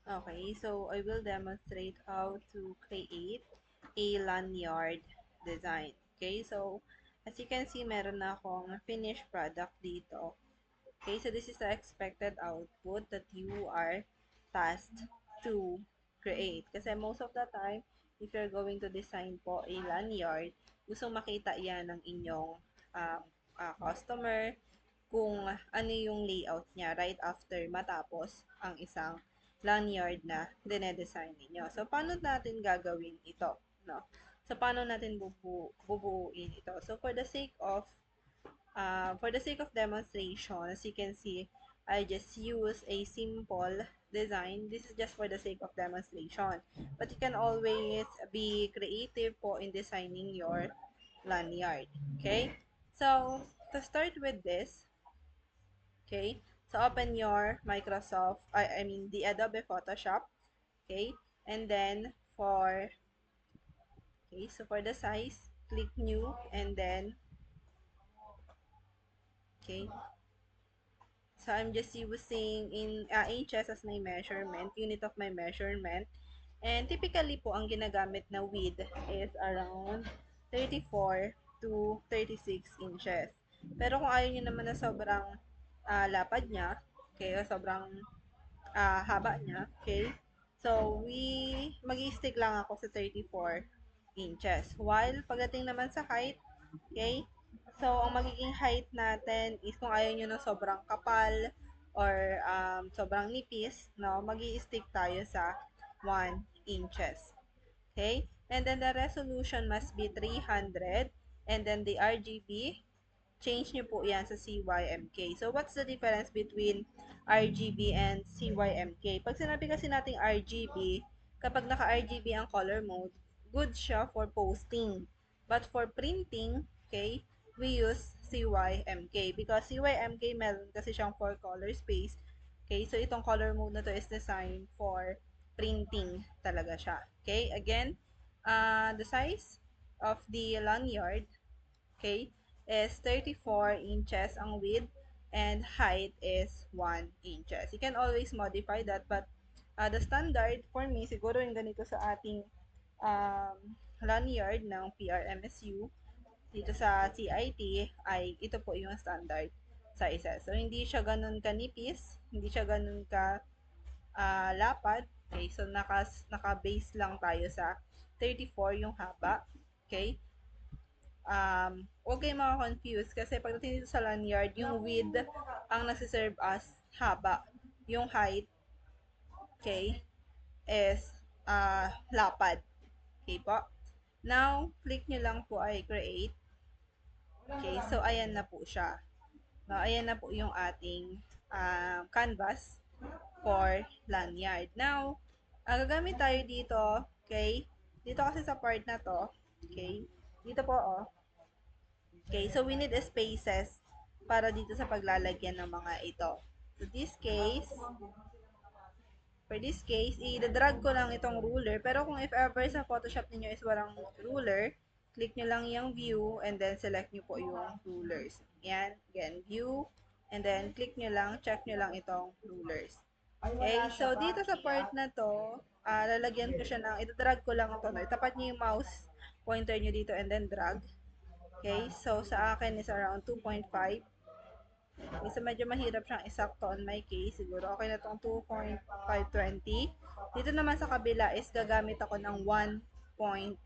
Okay, so I will demonstrate how to create a lanyard design. Okay, so as you can see, meron na akong finished product dito. Okay, so this is the expected output that you are tasked to create. Kasi most of the time, if you're going to design po a lanyard, gusto makita yan ng inyong customer kung ano yung layout niya right after matapos ang isang lanyard na dinedesign ninyo. So, paano natin gagawin ito? No? So, paano natin bubuuin ito? So, for the sake of demonstration, as you can see, I just use a simple design. This is just for the sake of demonstration. But you can always be creative po in designing your lanyard. Okay? So, to start with this, okay, so open your I mean the Adobe Photoshop, okay, and then so for the size, click new, and then, okay, so I'm just using in inches as my measurement, unit of my measurement. And typically po, ang ginagamit na width is around 34 to 36 inches. Pero kung ayaw nyo naman na sobrang lapad niya, okay, o sobrang haba niya, okay, so mag-i-stick lang ako sa 34 inches. While pagdating naman sa height, okay, so ang magiging height natin is kung ayaw nyo ng sobrang kapal or sobrang nipis, no, mag-i-stick tayo sa 1 inches. Okay? And then the resolution must be 300, and then the RGB, change nyo po yan sa CYMK. So, what's the difference between RGB and CYMK? Pag sinabi kasi nating RGB, kapag naka-RGB ang color mode, good siya for posting. But for printing, okay, we use CYMK because CYMK meron kasi siyang 4 color space. Okay, so itong color mode na to is designed for printing talaga siya. Okay, again, the size of the lanyard, okay, is 34 inches ang width and height is 1 inches. You can always modify that, but the standard for me, siguro yung ganito sa ating um, lanyard ng PRMSU dito sa CIT ay ito po yung standard sizes. So, hindi siya ganun kanipis, hindi siya ganun ka lapad. Okay, so naka-base lang tayo sa 34 yung haba. Okay, huwag kayong maka-confuse kasi pagdating dito sa lanyard, yung width ang nasi-serve as haba. Yung height, okay, is lapad. Okay po. Now, click nyo lang po ay create. Okay, so ayan na po siya. No, ayan na po yung ating canvas for lanyard. Now, gagamit tayo dito, okay? Dito kasi sa part na to, okay? Dito po, oh. Okay, so we need spaces para dito sa paglalagyan ng mga ito. So, for this case, i-drag ko lang itong ruler. Pero kung if ever sa Photoshop niyo is walang ruler, click nyo lang yung view and then select nyo po yung rulers. Yan, again, view, and then click nyo lang, check nyo lang itong rulers. Okay, so dito sa part na to, lalagyan ko siya ng, ito-drag ko lang ito. No? Itapat nyo yung mouse pointer nyo dito and then drag. Okay, so sa akin is around 2.5. Okay, so medyo mahirap siyang isakto on my case. Siguro okay na itong 2.520. Dito naman sa kabila is gagamit ako ng 1.5.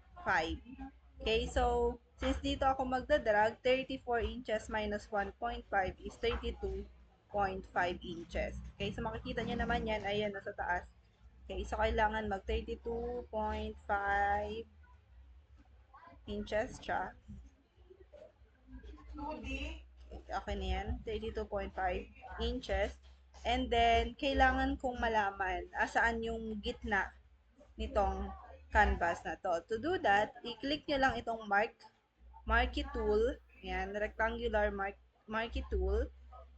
Okay, so since dito ako magdadrag, 34 inches minus 1.5 is 32.5 inches. Okay, so makikita nyo naman yan, ayan, nasa taas. Okay, so kailangan mag 32.5 inches siya. Okay na yan, 32.5 inches. And then, kailangan kong malaman saan yung gitna nitong canvas na to. To do that, i-click nyo lang itong marquee tool. Yan, rectangular marquee tool.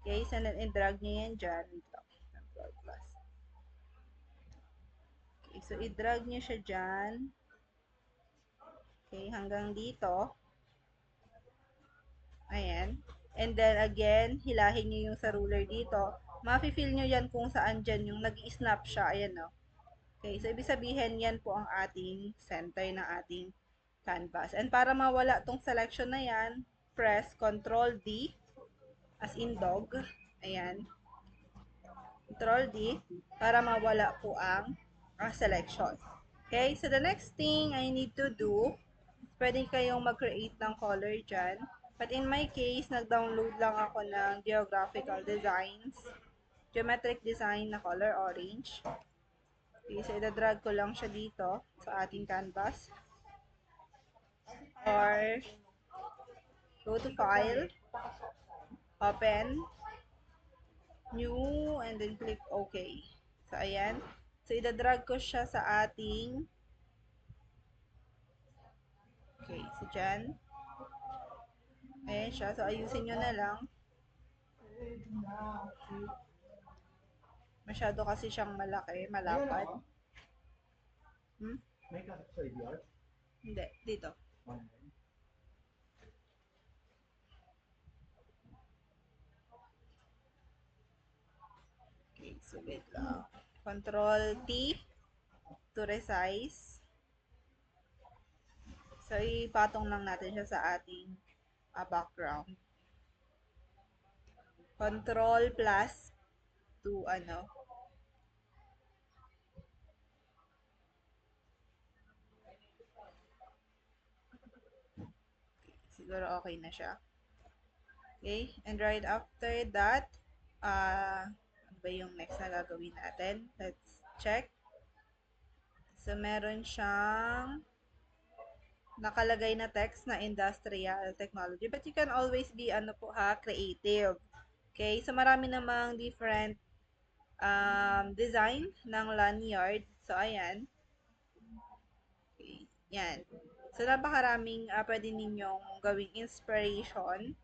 Okay, so then i-drag nyo yan dyan. Okay, so i-drag nyo siya dyan. Okay, hanggang dito. Ayan. And then again, hilahin nyo yung sa ruler dito. Mafe-feel nyo yan kung saan dyan yung nag-snap siya. Ayan, no. Okay, so ibig sabihin yan po ang ating center ng ating canvas. And para mawala tong selection na yan, press Ctrl D as in dog. Ayan. Ctrl D para mawala po ang selection. Okay, so the next thing I need to do, pwede kayong mag-create ng color dyan. But in my case, nag-download lang ako ng geographical designs, geometric design na color orange. Okay, so ida-drag ko lang siya dito sa ating canvas. Or, go to File, Open, New, and then click OK. So, ayan. So, ida-drag ko siya sa ating, okay, so dyan. Ayan siya. So, ayusin nyo na lang. Masyado kasi siyang malaki, malapad. May kasap sa IDR? Hindi, dito. Okay, so wait lang. Control T to resize. So, ipatong lang natin siya sa ating background. Control plus to ano. Okay, siguro okay na siya. Okay, and right after that, ano ba yung next na gagawin natin? Let's check. So, meron siyang nakalagay na text na industrial technology. But you can always be, ano po ha, creative. Okay, so marami namang different design ng lanyard. So, ayan. Okay, yan. So, napakaraming pwede ninyong gawing inspiration.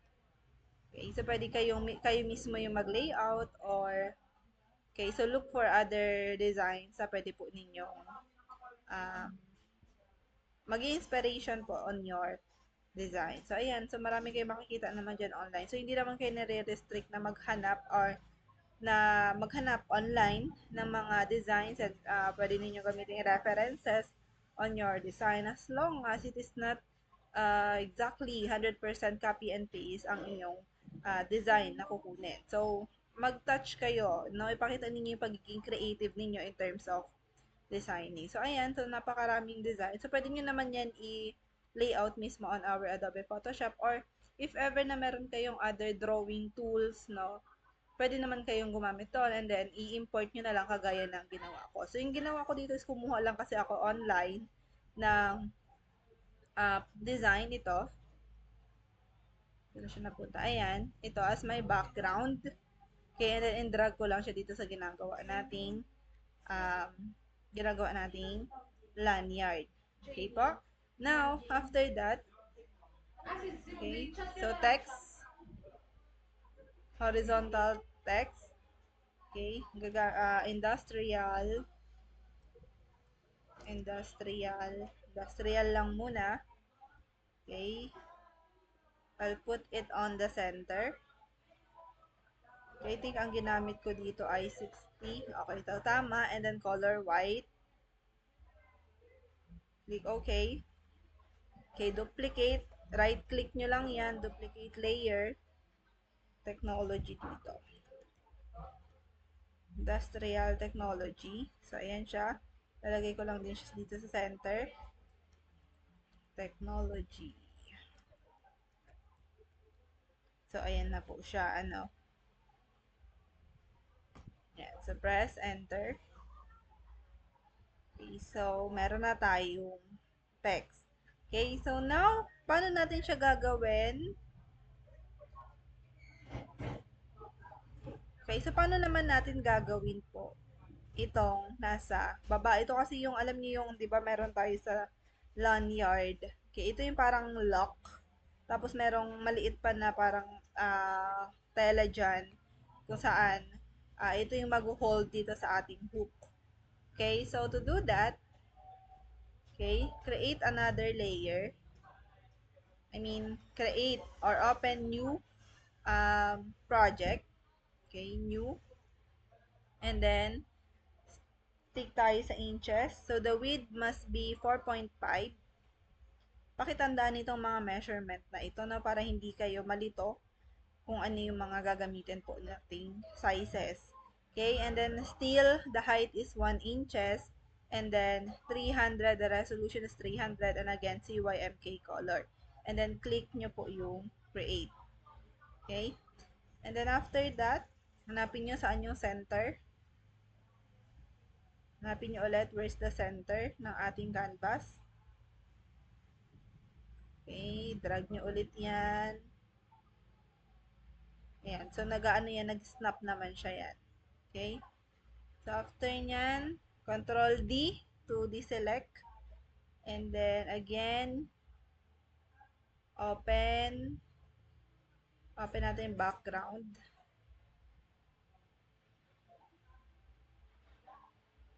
Okay, so pwede kayo mismo yung mag-layout or okay, so look for other designs sa pwede po ninyong um, mag-inspiration po on your design. So, ayan. So, marami kayong makikita naman dyan online. So, hindi naman kayo nare-restrict na maghanap or na maghanap online ng mga designs at pwede ninyo gamitin references on your design as long as it is not exactly 100% copy and paste ang inyong design na kukunin. So, mag-touch kayo, no? Ipakita ninyo yung pagiging creative ninyo in terms of designing. So, ayan. So, napakaraming design. So, pwede nyo naman yan i-layout mismo on our Adobe Photoshop or if ever na meron kayong other drawing tools, no? Pwede naman kayong gumamit doon and then i-import nyo na lang kagaya ng ginawa ko. So, yung ginawa ko dito is kumuha lang kasi ako online ng design ito. Dito siya napunta. Ayan. Ito as my background. Okay, and then in-drag ko lang siya dito sa um, ginagawa nating lanyard. Okay po? Now, after that, okay, so text, horizontal text, okay, industrial lang muna, okay, I'll put it on the center. Okay, I think ang ginamit ko dito ay 60. Okay, ito tama. And then color white. Click OK. Okay, duplicate. Right click nyo lang yan. Duplicate layer. Technology dito. Industrial technology. So, ayan siya. Lalagay ko lang din siya dito sa center. Technology. So, ayan na po siya. Ano. Yan. So, press enter. Okay, so, meron na tayong text. Okay, so now, paano natin siya gagawin? Okay, so paano naman natin gagawin po itong nasa baba? Ito kasi yung, alam niyo yung, di ba meron tayo sa lanyard. Okay, ito yung parang lock. Tapos merong maliit pa na parang tela dyan kung saan ito yung mag-hold dito sa ating hook. Okay, so to do that, okay, create another layer. I mean, create or open new project. Okay, new. And then, Stick tayo sa inches. So, the width must be 4.5. Pakitandaan nitong mga measurement na ito na para hindi kayo malito kung ano yung mga gagamitin po nating sizes. Okay, and then still, the height is 1 inches, and then 300, the resolution is 300, and again, CYMK color. And then, click nyo po yung create. Okay, and then after that, hanapin nyo saan yung center. Hanapin nyo ulit where's the center ng ating canvas. Okay, drag nyo ulit yan. Ayan, so nag-ano yan, nag-snap naman siya yan. Okay, so after nyan, Control D to deselect. And then again, open natin yung background.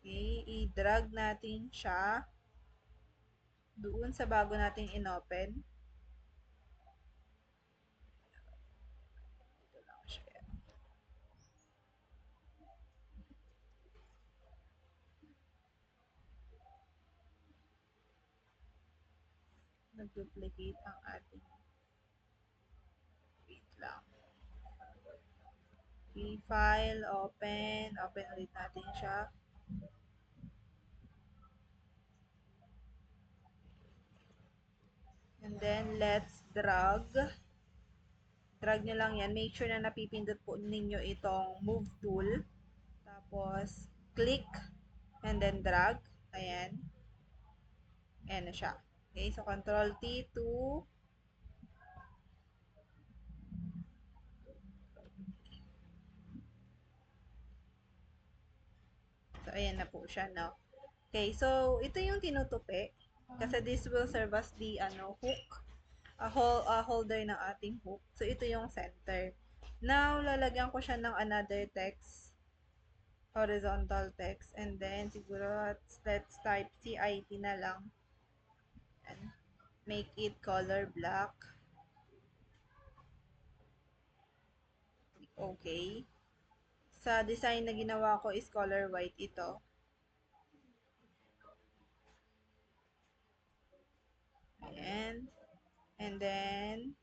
Okay, i-drag natin siya doon sa bago nating inopen. Ito lang siya. Nag-duplicate ang ating, wait lang. Okay, file, open ulit natin siya. And then, let's drag. Drag nyo lang yan. Make sure na napipindot po ninyo itong move tool. Tapos, click. And then, drag. Ayan. Ayan na siya. Okay, so Control T to so, ayan na po siya, no? Okay, so, ito yung tinutupi. Kasi this will serve as the hook. A holder ng ating hook. So, ito yung center. Now, lalagyan ko siya ng another text. Horizontal text. And then, siguro, let's type CIT na lang. And make it color black. Okay. Sa design na ginawa ko is color white ito. Ayan. And then,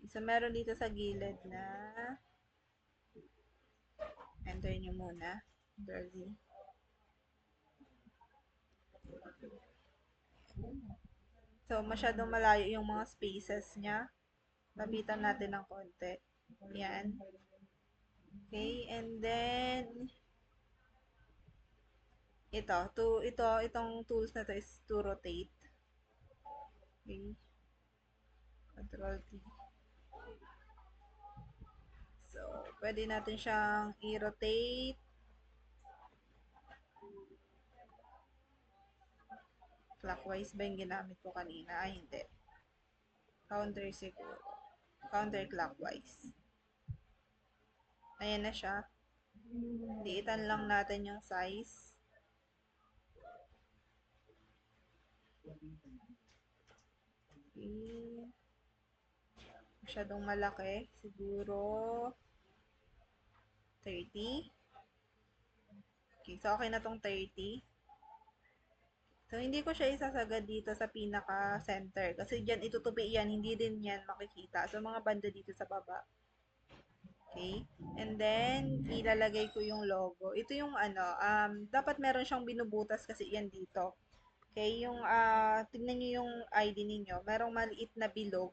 so meron dito sa gilid na enter nyo muna. Dirty. So, masyadong malayo yung mga spaces niya. Lapitan natin ng konti. Yan. Okay, and then, itong tools na to is to rotate. Okay. Control T. So, pwede natin siyang i-rotate. Clockwise ba yung ginamit ko kanina? Ay, hindi. Counter siguro. Counterclockwise. Ayan na siya. Liitan lang natin yung size. Okay. Masyadong malaki. Siguro 30. Okay, so okay na tong 30. So, hindi ko siya isasagad dito sa pinaka-center. Kasi dyan, itutupi yan. Hindi din yan makikita. So, mga banda dito sa baba. Okay? And then, ilalagay ko yung logo. Ito yung dapat meron siyang binubutas kasi yan dito. Okay? Yung, tignan nyo yung ID ninyo. Merong maliit na bilog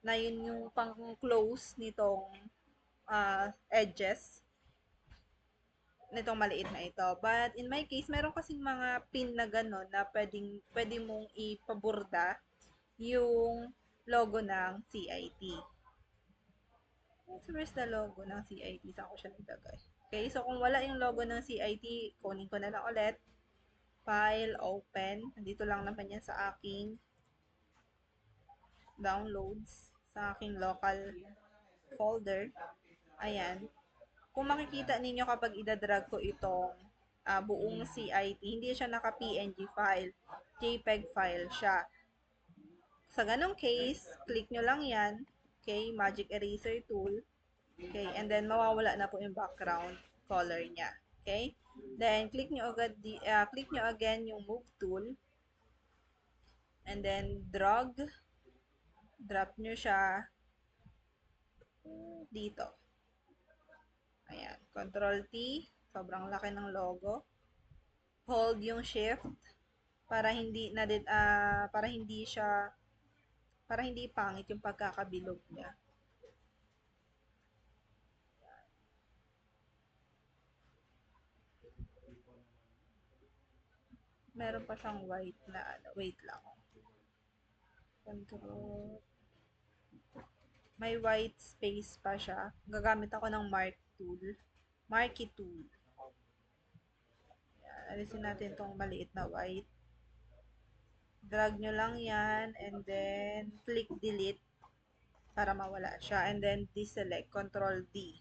na yun yung pang-close nitong edges nitong maliit na ito. But in my case, meron kasing mga pin na gano'n na pwede mong ipaburda yung logo ng CIT. So, where's the logo ng CIT? Saan ko siya nilagay? Okay, so kung wala yung logo ng CIT, kunin ko na lang ulit. File, open. Nandito lang naman yan sa aking downloads, sa aking local folder. Ayan. Kung makikita ninyo kapag idadrag ko itong buong CIT, hindi siya naka-PNG file. JPEG file siya. Sa ganong case, click nyo lang yan. Okay, Magic Eraser tool. Okay, and then mawawala na po yung background color niya. Okay? Then, click nyo again yung move tool. And then, drop nyo siya dito. Ayan. Control T. Sobrang laki ng logo. Hold yung shift para hindi pangit yung pagkakabilog niya. Meron pa siyang white na wait lang. Control. May white space pa siya. Gagamit ako ng marquee tool. Yan. Alisin natin tong maliit na white. Drag nyo lang yan and then click delete para mawala siya. And then deselect. Control D.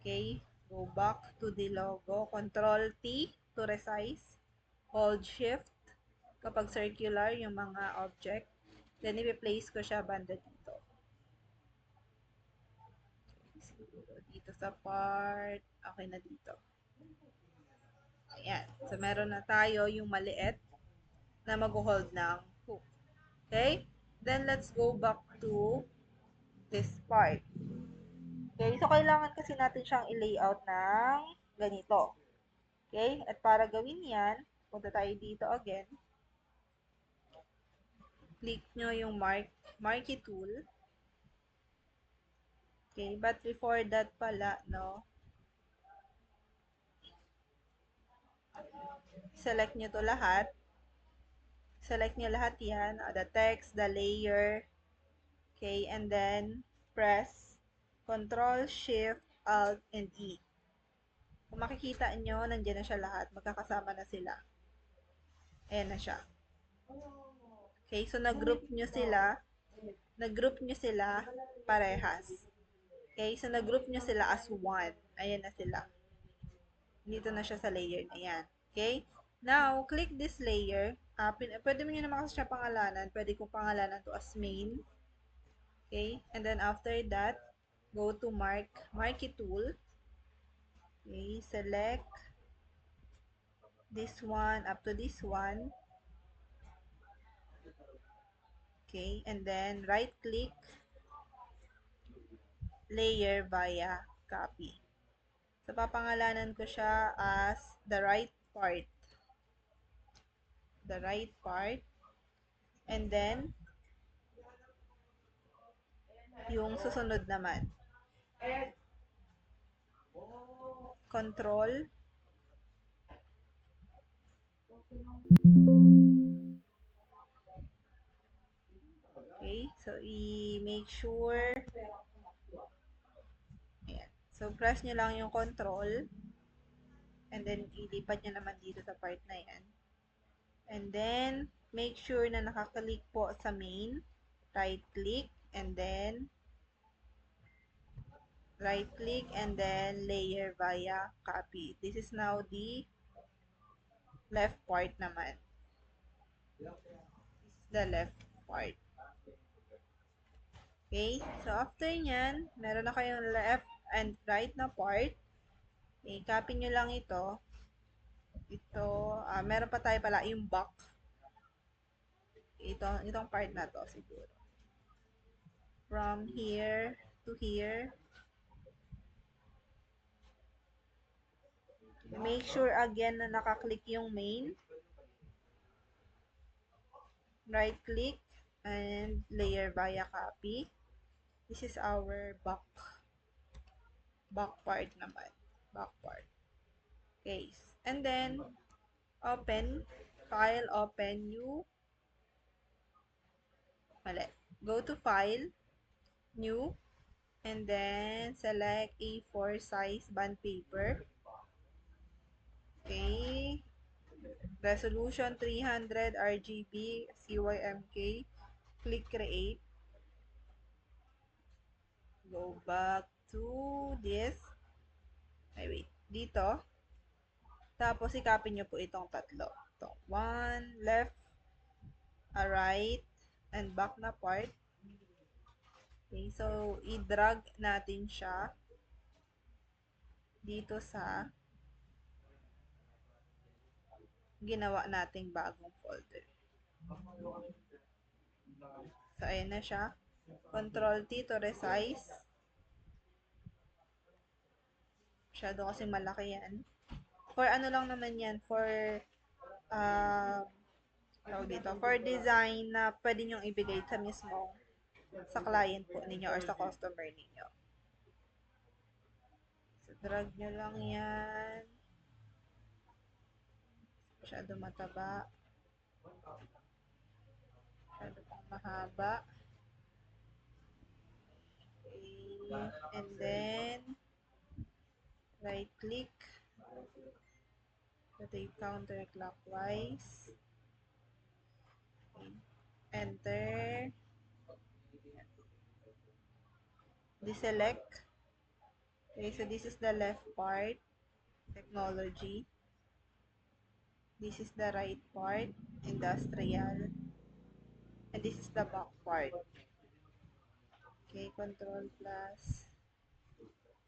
Okay. Go back to the logo. Control T to resize. Hold shift kapag circular yung mga object. Then i-place ko siya banda dito. Dito sa part. Okay na dito. Ayan. So, meron na tayo yung maliit na mag-hold ng hook. Okay? Then, let's go back to this part. Okay? So, kailangan kasi natin siyang i-layout ng ganito. Okay? At para gawin yan, punta tayo dito again. Click nyo yung marquee tool. Okay? But before that pala, no? Select nyo to lahat. Select nyo lahat yan. The text, the layer. Okay? And then, press Control, Shift, Alt, and E. Kung makikita nyo, nandiyan na siya lahat. Magkakasama na sila. Ayan na siya. Okay? So, nag-group nyo sila parehas. Okay? So, nag-group nyo sila as one. Ayan na sila. Dito na siya sa layer na yan. Okay? Now, click this layer. Pwede mo nyo naman kasi siya pangalanan. Pwede kong pangalanan to as main. Okay? And then, after that, go to marquee tool. Okay? Select this one up to this one. Okay? And then, right-click, layer via copy. So, papangalanan ko siya as the right part. The right part. And then, yung susunod naman. Control. Okay. So, i-make sure. Ayan. So, press nyo lang yung control. And then, ilipat nyo naman dito sa part na yan. And then, make sure na nakaklik po sa main. Right-click. And then, right-click. And then, layer via copy. This is now the left part naman. This is the left part. Okay? So, after nyan, meron na kayong left and right na part. Okay, copy nyo lang ito. Meron pa tayo pala yung back. Itong part na to siguro. From here to here. Make sure again na nakaklik yung main. Right click and layer via copy. This is our back part naman. Back part. Okay. And then, open. File, open new. Mali. Go to file, new, and then select A4 size bond paper. Okay. Resolution 300 RGB CYMK. Click create. Go back to this. Ay, wait. Dito. Tapos, i-copy nyo po itong tatlo. Itong one, left, a right, and back na part. Okay, so, i-drag natin siya dito sa ginawa nating bagong folder. So, ayan na siya. Control T to resize. Masyado kasi malaki yan. For ano lang naman yan, for dito, for design na pwede nyong ibigay sa mismo sa client po ninyo or sa customer ninyo. So, drag nyo lang yan. Masyado mataba. Masyado pang mahaba. Okay. And then, right click. Rotate counterclockwise. Okay. Enter. Deselect. Okay, so this is the left part, technology. This is the right part, industrial. And this is the back part. Okay, control plus.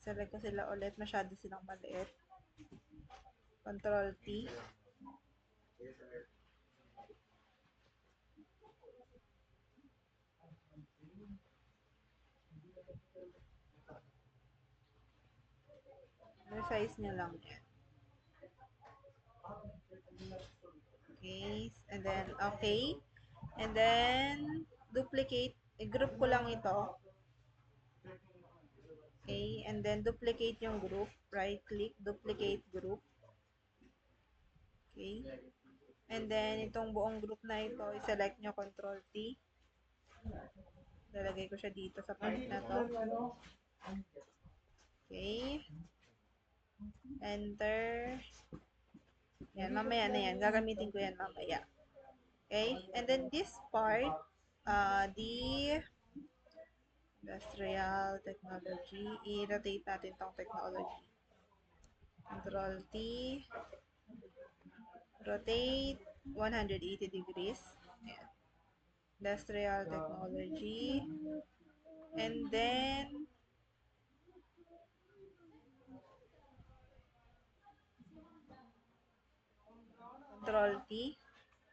Select ko sila ulit, masyado silang maliit. Control T. Resize nyo lang yan. Okay, and then okay. And then duplicate, i-group ko lang ito. Okay, and then duplicate yung group, right click, duplicate group. Okay. And then itong buong group na ito, i-select nyo control T. Lalagay ko siya dito sa part na to. Okay. Enter. Yan, mamaya na yan. Gagamitin ko yan mamaya. Okay? And then this part, the industrial technology, i-rotate natin tong technology. Control T, rotate 180 degrees. Ayan. Industrial technology. And then, Control T.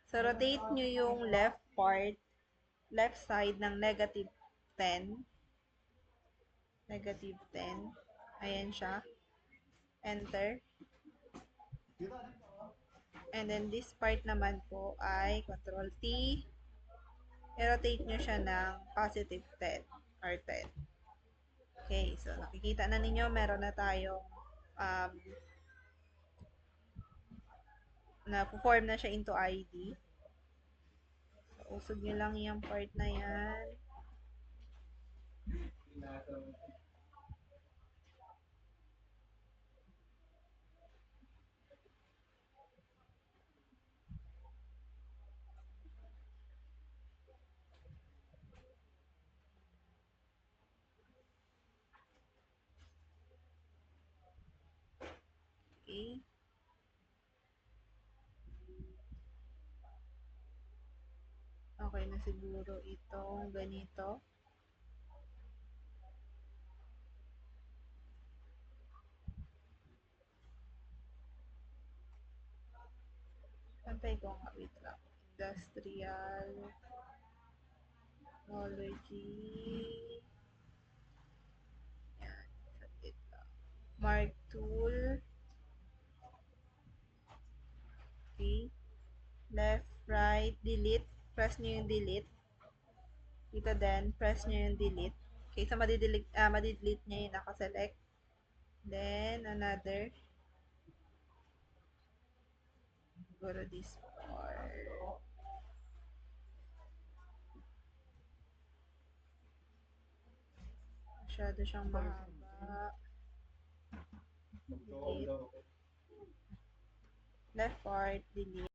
So, rotate nyo yung left part, left side ng negative 10. Negative 10. Ayan siya. Enter. And then, this part naman po ay Control T. I-rotate nyo siya ng positive 10 or 10. Okay, so nakikita na ninyo, meron na tayong na-form na siya into ID. So, usog nyo lang yung part na yan. Okay. Okay na siguro itong ganito. Pantay ko nga, wait lang. Industrial technology. Yan. Saglit lang. Mark tool. Okay. Left, right, delete. Press nyo yung delete. Dito din, press nyo yung delete. Okay, so madidelete nyo yung nakaselect. Then, another. Siguro this part. Masyado siyang mahaba. Delete. Left part, delete.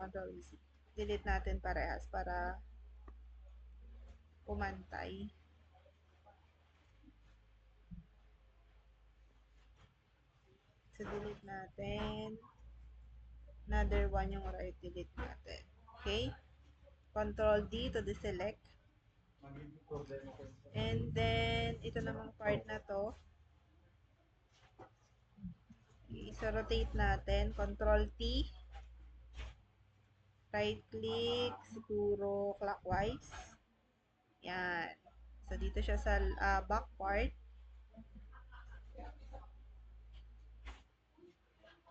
Control Z. Delete natin parehas para pumantay. So, delete natin. Another one yung right delete natin. Okay? Control D to deselect. And then, ito namang part na to, Okay, so rotate natin. Control T. Right click. Siguro clockwise. Yan. So, dito siya sa back part.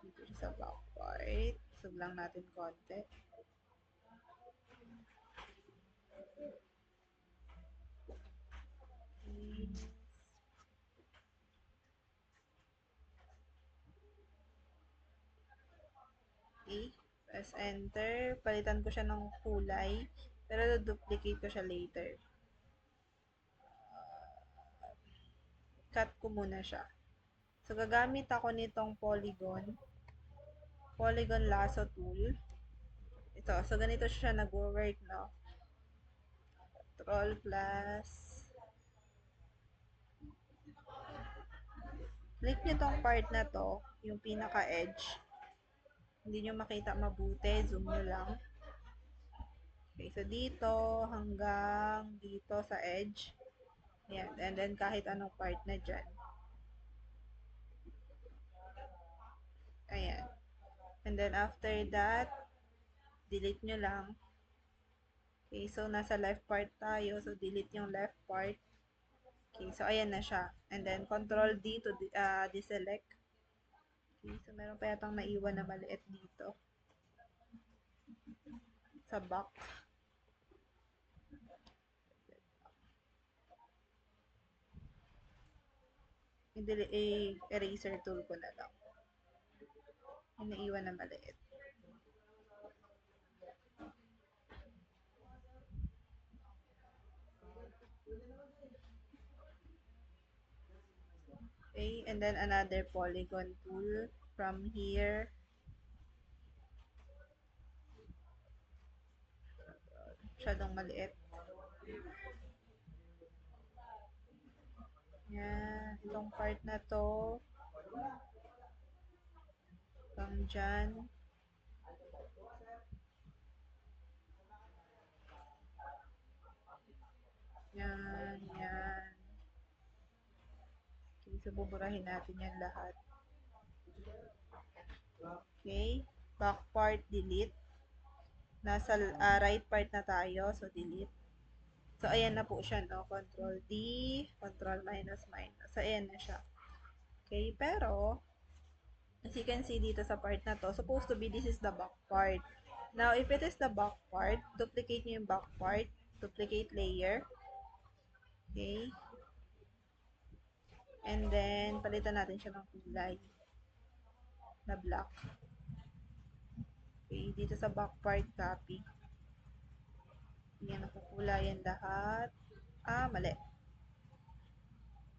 Dito siya sa back part. Sub lang natin konti. Okay. Press enter. Palitan ko siya ng kulay. Pero duplicate ko siya later. Cut ko muna siya. So, gagamit ako nitong Polygon Lasso tool. Ito. So, ganito siya nag-work, no? Control plus. Click nyo tong part na to, yung pinaka-edge. Hindi nyo makita mabuti. Zoom nyo lang. Okay, so dito hanggang dito sa edge. Ayan. And then kahit anong part na dyan. Ayan. And then after that, delete nyo lang. Okay, so nasa left part tayo. So delete yung left part. Okay, so ayan na siya. And then Control D to deselect. Okay, so meron pa yatang naiwan na maliit dito. Sa back. I-eraser tool ko na lang. Yung naiwan na maliit. Okay, and then another polygon tool from here. Masyadong maliit. Yan, itong part na to. Hanggang dyan. Yan, yan. Okay, so buburahin natin yan lahat. Okay, back part, delete. Nasa right part na tayo, so delete. So, ayan na po siya, no? Control D, Control minus minus. So, ayan na siya. Okay, pero, as you can see dito sa part na to, supposed to be this is the back part. Now, if it is the back part, duplicate nyo yung back part. Duplicate layer. Okay. And then, palitan natin siya ng kulay na black. Okay, dito sa back part, copy. Yan, nakukulayan lahat. Mali.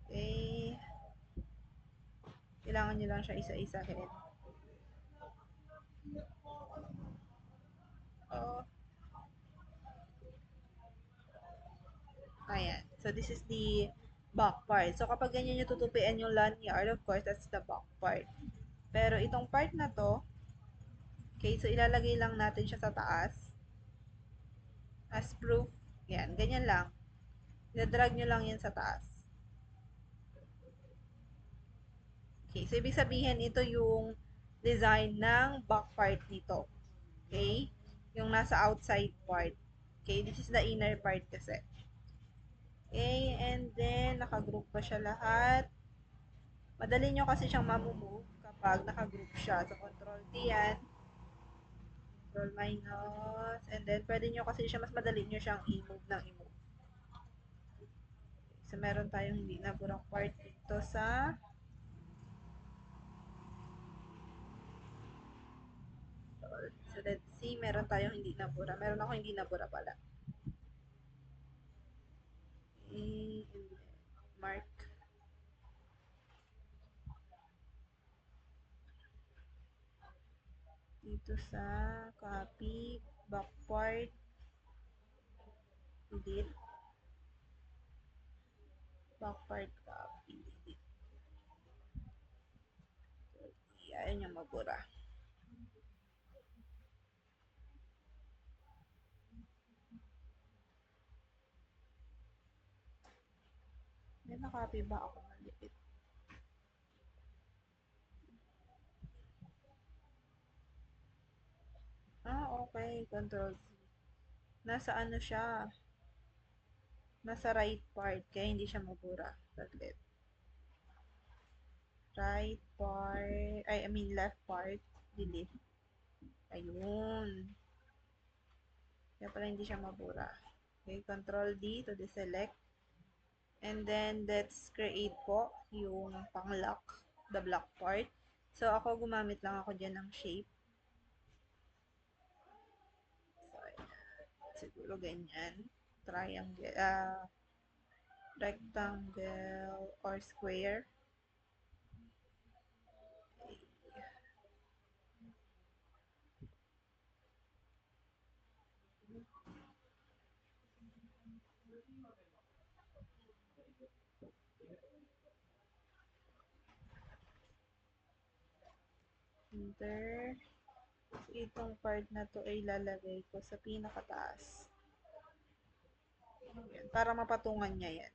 Okay. Kailangan nyo lang siya isa-isahin. Oh. Ayan. So, this is the back part. So, kapag ganyan nyo tutupian yung lanyard, of course, that's the back part. Pero itong part na to, okay, so ilalagay lang natin siya sa taas. As proof. Yan, ganyan lang. I-drag nyo lang yan sa taas. Okay, so ibig sabihin, ito yung design ng back part nito. Okay? Yung nasa outside part. Okay, this is the inner part kasi. Okay, and then, nakagroup pa siya lahat. Madali nyo kasi siyang mamumove kapag nakagroup siya. So, Control T yan. Control minus. And then, pwede nyo kasi siya, mas madali nyo siyang i-move ng i-move. So, meron tayong hindi naburang part dito sa so, let's see, meron tayong hindi nabura. Meron ako hindi nabura pala. Mark. Dito sa copy, back part, delete, back part, copy, delete. Ayan yung mabura. May na-copy ba ako maliit? Control C. Nasa ano siya? Nasa right part, kaya hindi siya mabura. Saglit. Right part, I mean left part, delete. Ayun. Kaya pala hindi siya mabura. Okay, Control D to deselect. And then, let's create po yung pang-lock, the block part. So, ako gumamit lang ako dyan ng shape. So, ayan. Siguro ganyan. Triangle, rectangle, or square. Enter. Itong part na to ay lalagay ko sa pinakataas. Ayan, para mapatungan niya yan.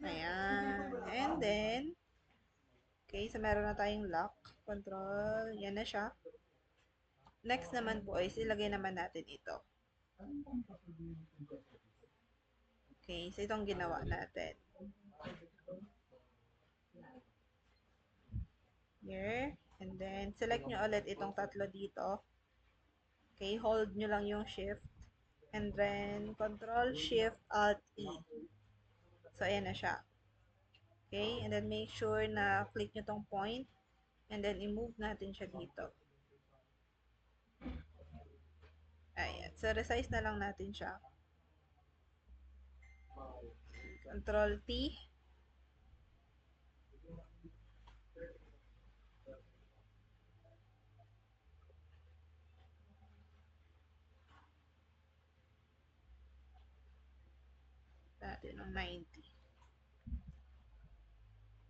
Ayan. And then, okay, so meron na tayong lock. Control. Yan na siya. Next naman po is ilagay naman natin ito. Okay, so itong ginawa natin. Here. And then, select nyo ulit itong tatlo dito. Okay, hold nyo lang yung shift. And then, control, shift, alt, E. So, ayan na siya. Okay, and then make sure na click nyo tong point. And then, i-move natin siya dito. Ayan. So, resize na lang natin siya. Control T. Natin ng 90.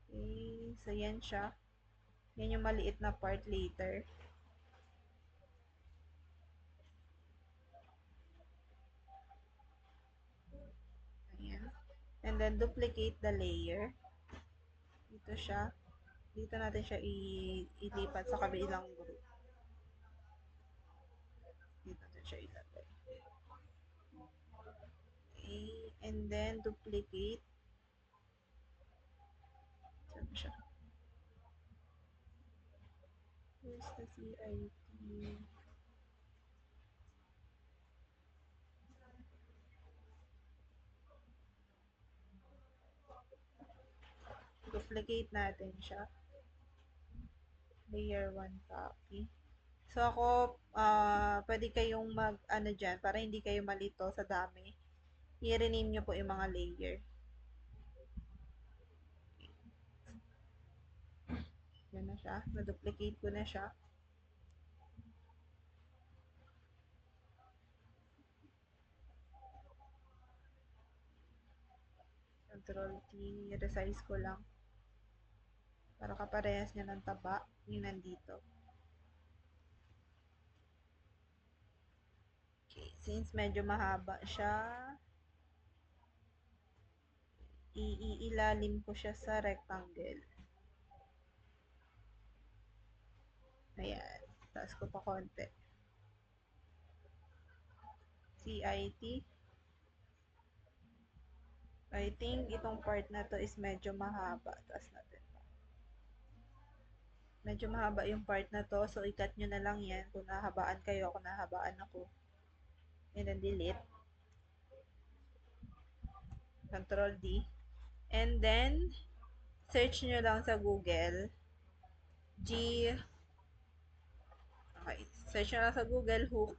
Okay, so yan siya. Yan yung maliit na part later. Ayan. And then, duplicate the layer. Dito siya. Dito natin siya ilipat sa kabilang group. Dito natin siya ilagay. Okay. And then, duplicate. Saan siya? Where's the CIT? Duplicate natin siya. Layer 1 copy. So, ako, pwede kayong ano dyan, para hindi kayo malito sa dami. I-rename nyo po yung mga layer. Yan na siya. Na-duplicate ko na siya. Control T, resize ko lang. Para kaparehas niya ng taba. Yung nandito. Okay, since medyo mahaba siya, iilalim ko siya sa rectangle. Ayan. Taas ko pa konti. CIT. I think itong part na to is medyo mahaba. Taas natin. Medyo mahaba yung part na to. So, i-cut nyo na lang yan. Kung nahabaan kayo, kung nahabaan ako. And then, delete. Control D. And then, search nyo lang sa Google. Okay. Search nyo lang sa Google, hook.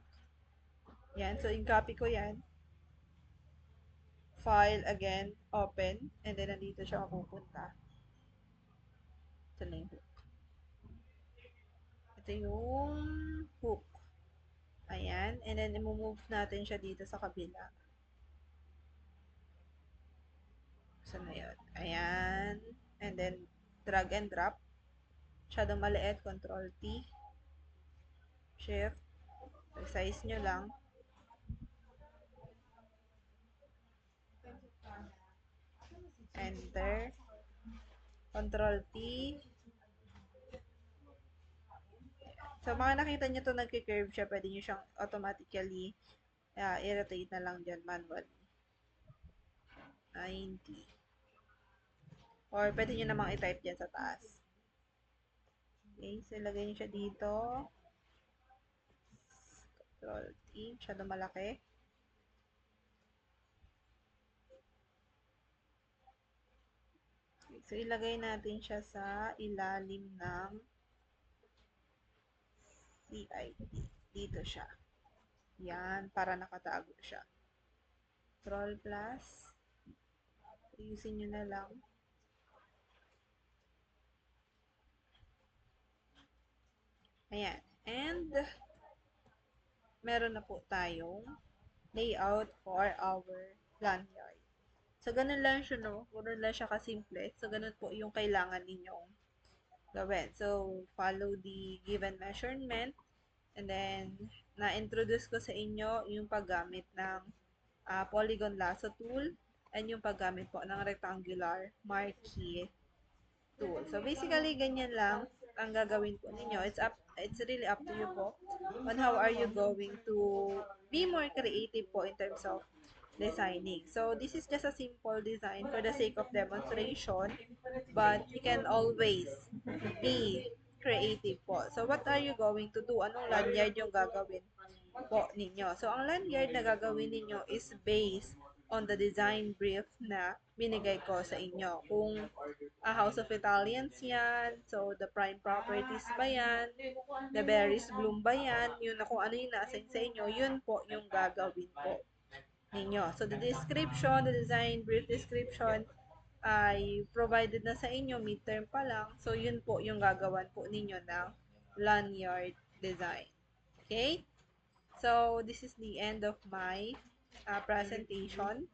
Yan. So, in-copy ko yan. File again, open. And then, nandito siya mapupunta. Ito na yung hook. Ito yung hook. Ayan. And then, i-move natin siya dito sa kabila. Saan na yun? Ayan. And then, drag and drop. Masyadong maliit. Control T. Shift. Resize nyo lang. Enter. Control T. So, mga nakita nyo to nagki-curve siya, pwede nyo siyang automatically i-rotate na lang dyan manually. 90. Or pwede nyo namang i-type dyan sa taas. Okay, so ilagay nyo siya dito. Control T, masyado malaki. Okay, so ilagay natin siya sa ilalim ng CIT. Dito siya. Yan, para nakatago siya. Control plus. Ayusin nyo na lang. Ayan. And, meron na po tayong layout for our lanyard. So, ganun lang siya, no? Ganun lang siya kasimple. So, ganun po yung kailangan ninyong gawin. So, follow the given measurement. And then, na-introduce ko sa inyo yung paggamit ng polygon lasso tool and yung paggamit po ng rectangular marquee tool. So, basically, ganyan lang ang gagawin po ninyo. It's really up to you po on how are you going to be more creative po in terms of designing. So, this is just a simple design for the sake of demonstration, but you can always be creative po. So, what are you going to do? Anong lanyard yung gagawin po ninyo? So, ang lanyard na gagawin ninyo is based on the design brief na binigay ko sa inyo. Kung House of Italians yan, so the prime properties ba yan, the berries bloom ba yan, yun na kung ano yung nasa sa inyo, yun po yung gagawin po ninyo. So, the description, the design brief description, ay provided na sa inyo, midterm pa lang. So, yun po yung gagawan po ninyo ng lanyard design. Okay? So, this is the end of my presentation.